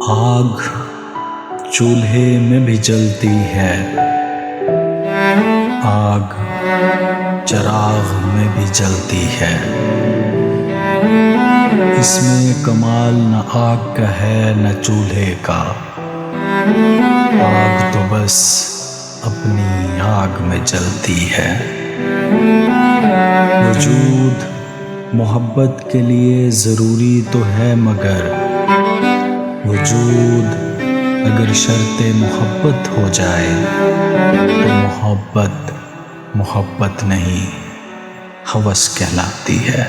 आग चूल्हे में भी जलती है, आग चिराग में भी जलती है। इसमें कमाल न आग का है न चूल्हे का, आग तो बस अपनी आग में जलती है। वजूद मोहब्बत के लिए ज़रूरी तो है, मगर वजूद अगर शर्ते मोहब्बत हो जाए तो मोहब्बत मोहब्बत नहीं हवस कहलाती है।